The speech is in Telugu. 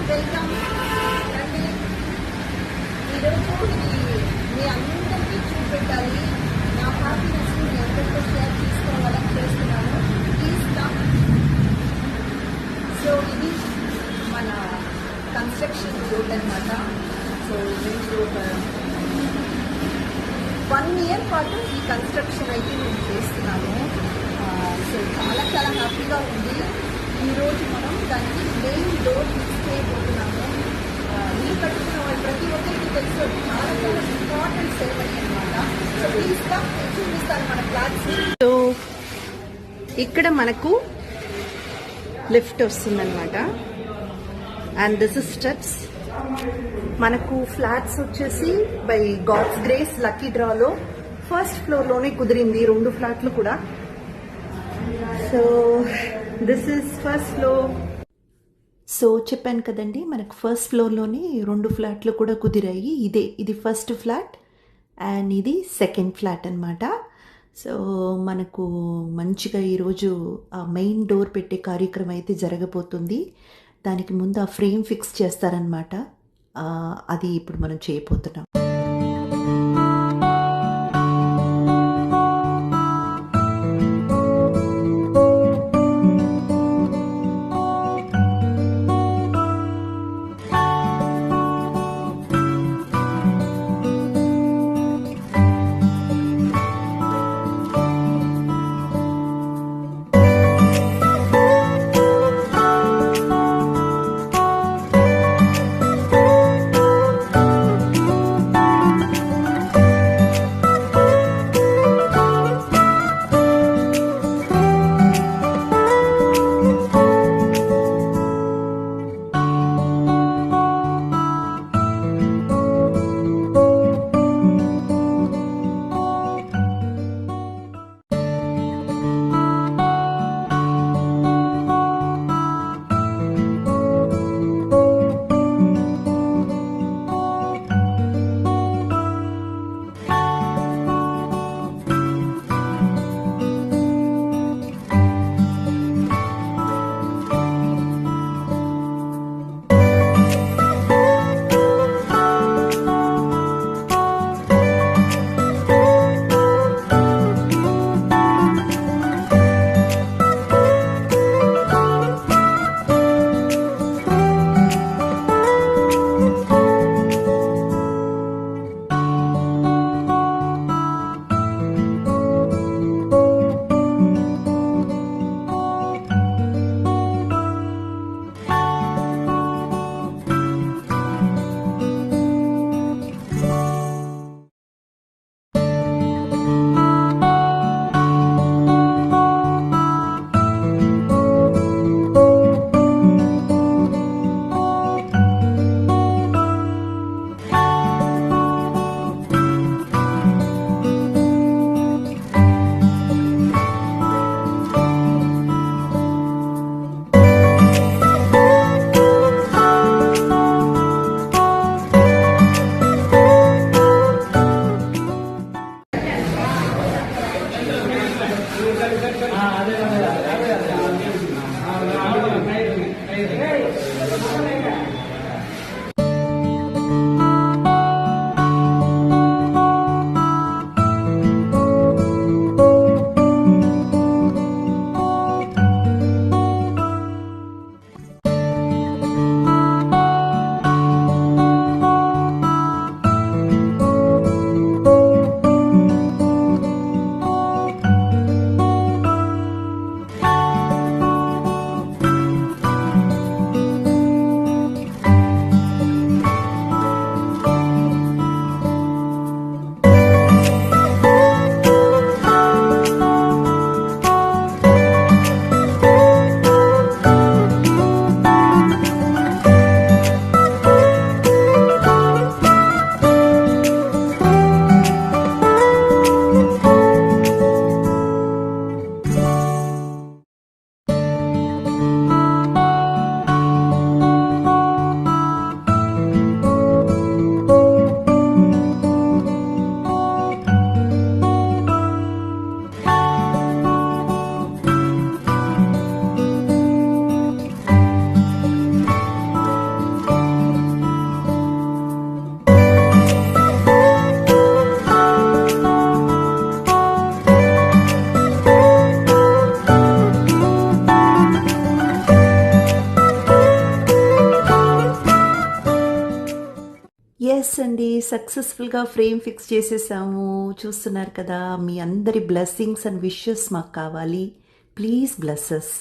వెల్కమ్ రండి. ఈరోజు మీ అందరికీ చూపెట్టాలి. నా హ్యాపీనెస్ మీ అందరితో షేర్ చేసుకోవాలని చేస్తున్నాను. Please come. సో ఇది మన కన్స్ట్రక్షన్ రోడ్ అనమాట. సో నేను ఒక 1 year పాటు ఈ కన్స్ట్రక్షన్ అయితే నేను చేస్తున్నాను. సో చాలా చాలా హ్యాపీగా ఉంది. ఈరోజు మనం దానికి మెయిన్ డోర్ ఫిక్స్ చేయబోతున్నాము. ఇల్లు కట్టుకున్న వాళ్ళు ప్రతి ఒక్కరికి తెలుసు చాలా చాలా ఇంపార్టెంట్ సెరమనీ అనమాట. సో ప్లీజ్ కమ్, చూపిస్తాను మన ఫ్లాట్స్. సో ఇక్కడ మనకు లిఫ్ట్ వస్తుందన్నమాట. And this is steps. మనకు ఫ్లాట్స్ వచ్చేసి బై గాడ్స్ గ్రేస్ లక్కీ డ్రాలో ఫస్ట్ ఫ్లోర్లోనే కుదిరింది 2 ఫ్లాట్లు కూడా. So this is first floor. So చెప్పాను కదండి, మనకు ఫస్ట్ ఫ్లోర్లోనే 2 ఫ్లాట్లు కూడా కుదిరాయి. ఇది ఫస్ట్ ఫ్లాట్ అండ్ ఇది సెకండ్ ఫ్లాట్ అనమాట. సో మనకు మంచిగా ఈరోజు ఆ మెయిన్ డోర్ పెట్టే కార్యక్రమం అయితే జరగబోతుంది. దానికి ముందు ఆ ఫ్రేమ్ ఫిక్స్ చేస్తారనమాట. అది ఇప్పుడు మనం చేయబోతున్నాం. ఎస్ అండి, సక్సెస్ఫుల్గా ఫ్రేమ్ ఫిక్స్ చేసేసాము. చూస్తున్నారు కదా, మీ అందరి బ్లెస్సింగ్స్ అండ్ విషెస్ మాకు కావాలి. Please bless us.